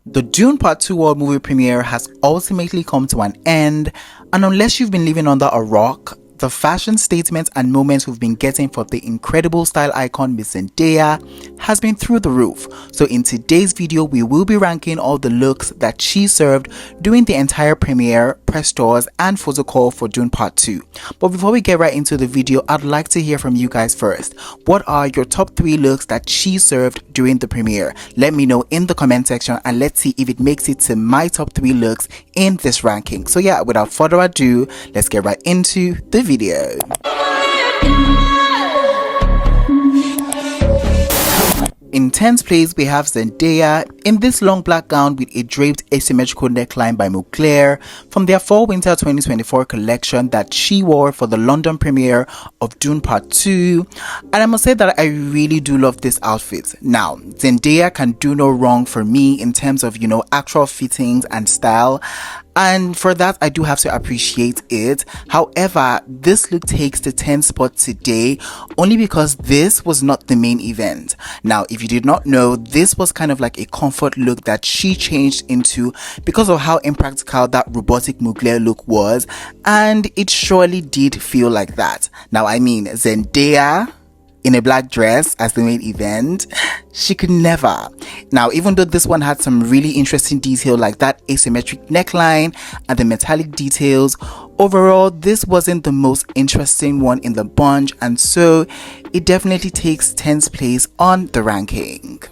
The Dune Part 2 world movie premiere has ultimately come to an end, and unless you've been living under a rock, the fashion statements and moments we've been getting from the incredible style icon Miss Zendaya has been through the roof. So in today's video, we will be ranking all the looks that she served during the entire premiere, press tours, and photo call for Dune Part 2. But before we get right into the video, I'd like to hear from you guys first. What are your top 3 looks that she served during the premiere? Let me know in the comment section, and let's see if it makes it to my top 3 looks in this ranking. So yeah, without further ado, let's get right into the video. In 10th place, we have Zendaya in this long black gown with a draped asymmetrical neckline by Mugler from their Fall/Winter 2024 collection that she wore for the London premiere of Dune Part 2. And I must say that I really do love this outfit. Now, Zendaya can do no wrong for me in terms of, actual fittings and style. And for that, I do have to appreciate it. However, this look takes the 10th spot today only because this was not the main event. Now, if you did not know, this was kind of like a comfort look that she changed into because of how impractical that robotic Mugler look was. And it surely did feel like that. Now, I mean, Zendaya in a black dress as the main event, she could never. Now, even though this one had some really interesting detail like that asymmetric neckline and the metallic details, overall this wasn't the most interesting one in the bunch, and so it definitely takes 10th place on the ranking.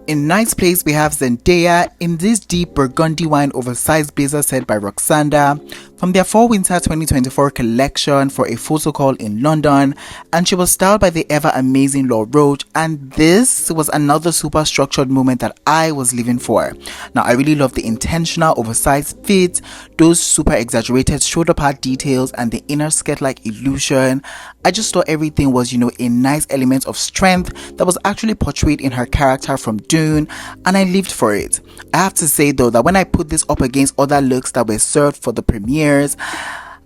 In 9th place, we have Zendaya in this deep burgundy wine oversized blazer set by Roxanda from their Fall/Winter 2024 collection for a photo call in London, and she was styled by the ever amazing Law Roach, and this was another super structured moment that I was living for. Now, I really love the intentional oversized fit, those super exaggerated shoulder pad details, and the inner skirt-like illusion. I just thought everything was, a nice element of strength that was actually portrayed in her character from Dune, and I lived for it. I have to say though that when I put this up against other looks that were served for the premieres,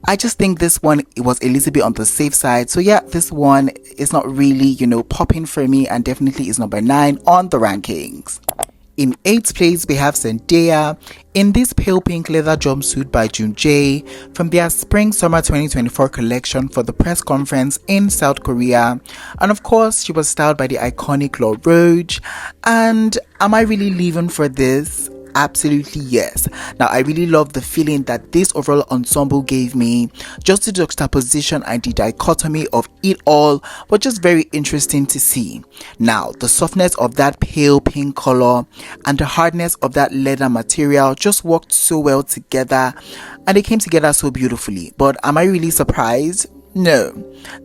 I just think this one, it was a little bit on the safe side. So yeah, this one is not really, popping for me, and definitely is number 9 on the rankings. In 8th place, we have Zendaya in this pale pink leather jumpsuit by June Jae from their Spring/Summer 2024 collection for the press conference in South Korea. And of course, she was styled by the iconic Law Roach. And am I really living for this? Absolutely yes. Now, I really love the feeling that this overall ensemble gave me. Just the juxtaposition and the dichotomy of it all was just very interesting to see. Now, the softness of that pale pink color and the hardness of that leather material just worked so well together, and they came together so beautifully. But am I really surprised? No.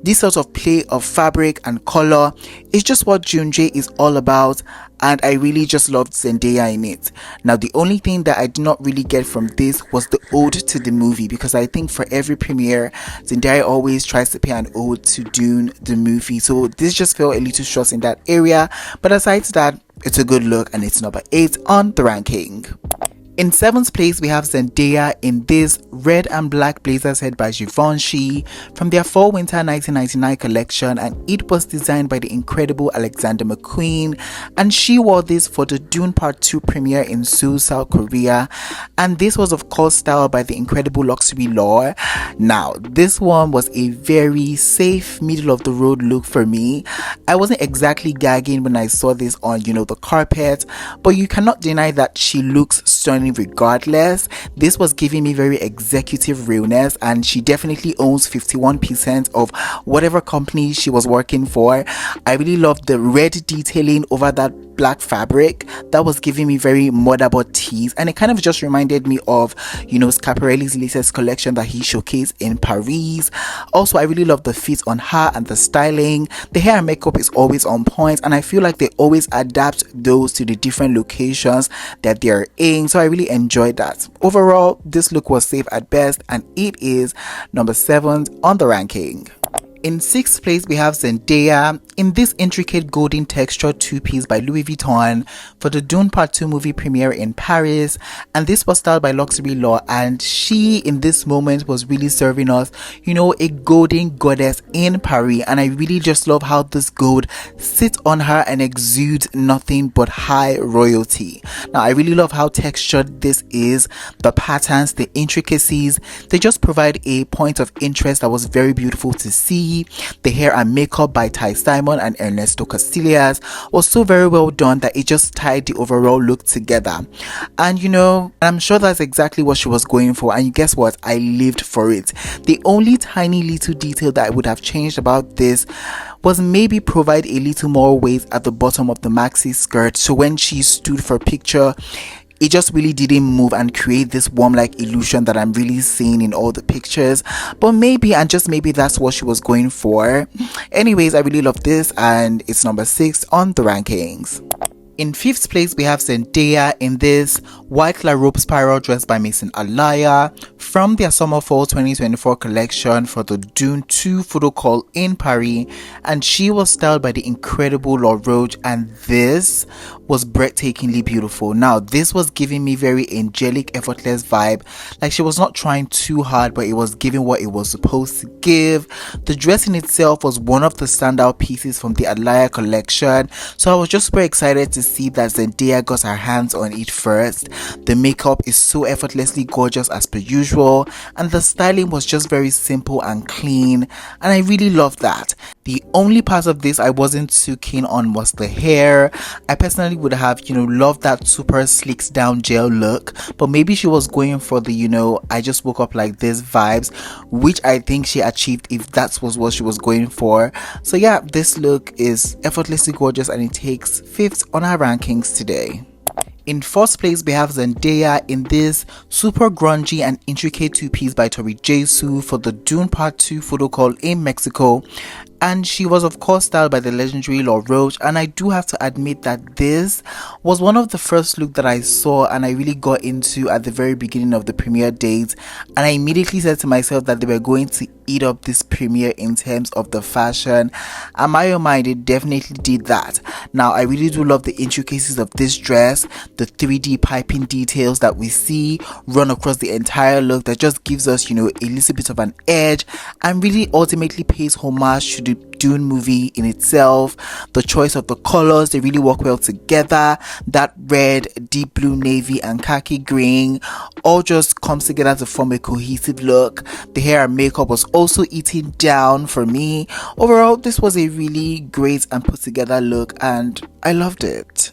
This sort of play of fabric and color is just what June Jae is all about, and I really just loved Zendaya in it. Now, the only thing that I did not really get from this was the ode to the movie, because I think for every premiere, Zendaya always tries to pay an ode to Dune, the movie. So this just felt a little short in that area, but aside to that, it's a good look, and it's number 8 on the ranking. In 7th place, we have Zendaya in this red and black blazer set by Givenchy from their Fall/Winter 1999 collection, and it was designed by the incredible Alexander McQueen, and she wore this for the Dune Part 2 premiere in Seoul, South Korea, and this was of course styled by the incredible Luxury Law. Now, this one was a very safe, middle of the road look for me. I wasn't exactly gagging when I saw this on, the carpet, but you cannot deny that she looks stunning regardless. This was giving me very executive realness, and she definitely owns 51% of whatever company she was working for. I really loved the red detailing over that black fabric that was giving me very motherboard tees, and it kind of just reminded me of Schiaparelli's latest collection that he showcased in Paris. Also, I really love the fit on her and the styling. The hair and makeup is always on point, and I feel like they always adapt those to the different locations that they're in, so I really enjoyed that. Overall, this look was safe at best, and it is number 7 on the ranking. In 6th place, we have Zendaya in this intricate golden texture two-piece by Louis Vuitton for the Dune Part 2 movie premiere in Paris, and this was styled by Luxury Law, and she in this moment was really serving us, a golden goddess in Paris, and I really just love how this gold sits on her and exudes nothing but high royalty. Now, I really love how textured this is, the patterns, the intricacies, they just provide a point of interest that was very beautiful to see. The hair and makeup by Ty Simon and Ernesto Casillas was so very well done that it just tied the overall look together. And I'm sure that's exactly what she was going for, and guess what? I lived for it. The only tiny little detail that I would have changed about this was maybe provide a little more weight at the bottom of the maxi skirt, so when she stood for picture, it just really didn't move and create this warm-like illusion that I'm really seeing in all the pictures. But maybe, and just maybe, that's what she was going for. Anyways, I really love this, and it's number 6 on the rankings. In 5th place, we have Zendaya in this white La Robe spiral dress by Maison Alaya from their Summer Fall 2024 collection for the Dune 2 photo call in Paris, and she was styled by the incredible Laure Roach, and this was breathtakingly beautiful. Now, this was giving me very angelic, effortless vibe, like she was not trying too hard, but it was giving what it was supposed to give. The dress in itself was one of the standout pieces from the Alaya collection, so I was just super excited to see that Zendaya got her hands on it first. The makeup is so effortlessly gorgeous as per usual, and the styling was just very simple and clean, and I really loved that. The only part of this I wasn't too keen on was the hair. I personally would have loved that super slicked down gel look, but maybe she was going for the I just woke up like this vibes, which I think she achieved if that was what she was going for. So yeah, this look is effortlessly gorgeous, and it takes 5th on our rankings today. In 4th place, we have Zendaya in this super grungy and intricate two-piece by Tori Jesu for the Dune Part 2 photo call in Mexico, and she was of course styled by the legendary Laure Roach, and I do have to admit that this was one of the first look that I saw and I really got into at the very beginning of the premiere dates, and I immediately said to myself that they were going to eat up this premiere in terms of the fashion, and my own mind, it definitely did that. Now, I really do love the intricacies of this dress, the 3D piping details that we see run across the entire look that just gives us a little bit of an edge, and really ultimately pays homage to the Dune movie in itself. The choice of the colors, they really work well together. That red, deep blue, navy and khaki green all just comes together to form a cohesive look. The hair and makeup was also eaten down for me. Overall, this was a really great and put together look, and I loved it.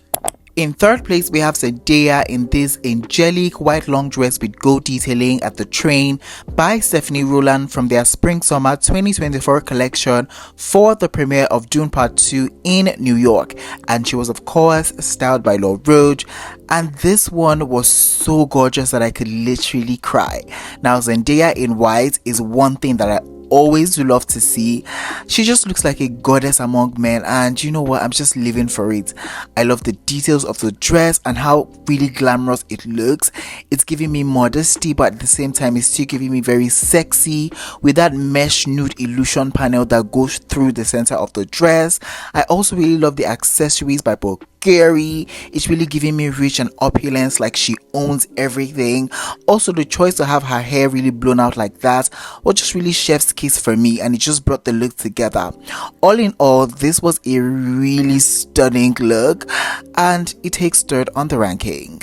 In 3rd place, we have Zendaya in this angelic white long dress with gold detailing at the train by Stephanie Rowland from their Spring-Summer 2024 collection for the premiere of Dune Part 2 in New York. And she was of course styled by Laure Roach, and this one was so gorgeous that I could literally cry. Now, Zendaya in white is one thing that I always do love to see. She just looks like a goddess among men, and you know what, I'm just living for it. I love the details of the dress and how really glamorous it looks. It's giving me modesty, but at the same time it's still giving me very sexy with that mesh nude illusion panel that goes through the center of the dress. I also really love the accessories by Bulgari. It's really giving me rich and opulence, like she owns everything. Also, the choice to have her hair really blown out like that was just really chef's kiss for me, and it just brought the look together. All in all, this was a really stunning look, and it takes 3rd on the ranking.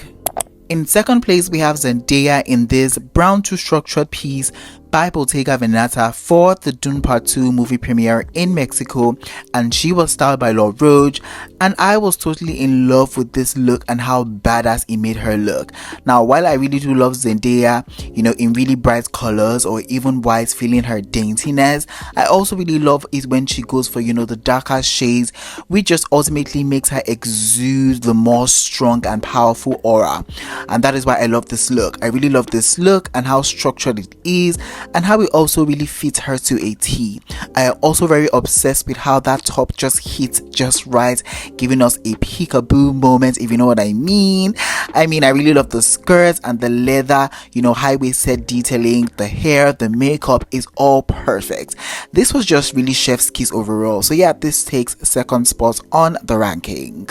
In 2nd place, we have Zendaya in this brown two-structured piece by Bottega Veneta for the Dune Part 2 movie premiere in Mexico, and she was styled by Laure Roach, and I was totally in love with this look and how badass it made her look. Now, while I really do love Zendaya, in really bright colors or even white, feeling her daintiness, I also really love it when she goes for the darker shades, which just ultimately makes her exude the more strong and powerful aura. And that is why I love this look. I really love this look and how structured it is, and how it also really fits her to a T. I am also very obsessed with how that top just hits just right, giving us a peekaboo moment, if you know what I mean. I really love the skirts and the leather, high-waisted detailing, the hair, the makeup is all perfect. This was just really chef's kiss overall. So yeah, this takes second spot on the ranking.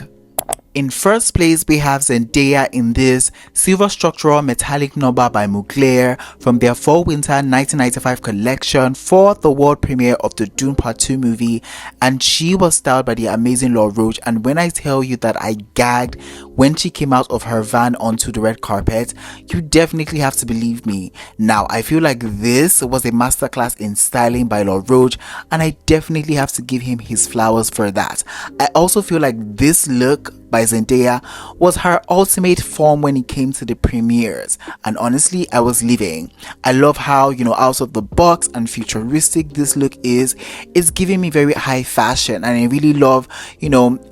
In first place, we have Zendaya in this silver structural metallic number by Mugler from their fall winter 1995 collection for the world premiere of the Dune Part 2 movie, and she was styled by the amazing Laura Roach. And when I tell you that I gagged when she came out of her van onto the red carpet, you definitely have to believe me. Now, I feel like this was a masterclass in styling by Laura Roach, and I definitely have to give him his flowers for that. I also feel like this look by Zendaya was her ultimate form when it came to the premieres, and honestly I was living. I love how out of the box and futuristic this look is. It's giving me very high fashion, and I really love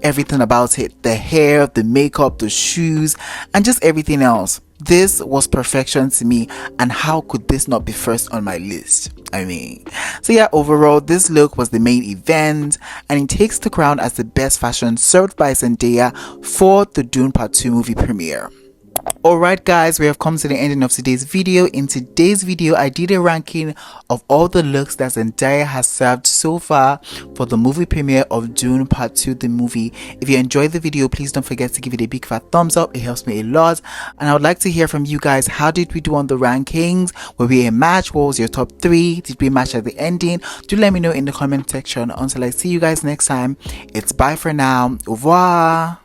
everything about it, the hair, the makeup, the shoes, and just everything else. This was perfection to me, and how could this not be first on my list? So yeah, overall this look was the main event, and it takes the crown as the best fashion served by Zendaya for the Dune Part 2 movie premiere. Alright guys, we have come to the ending of today's video. In today's video, I did a ranking of all the looks that Zendaya has served so far for the movie premiere of Dune Part 2, the movie. If you enjoyed the video, please don't forget to give it a big fat thumbs up. It helps me a lot. And I would like to hear from you guys. How did we do on the rankings? Were we a match? What was your top 3? Did we match at the ending? Do let me know in the comment section. Until I see you guys next time, it's bye for now. Au revoir.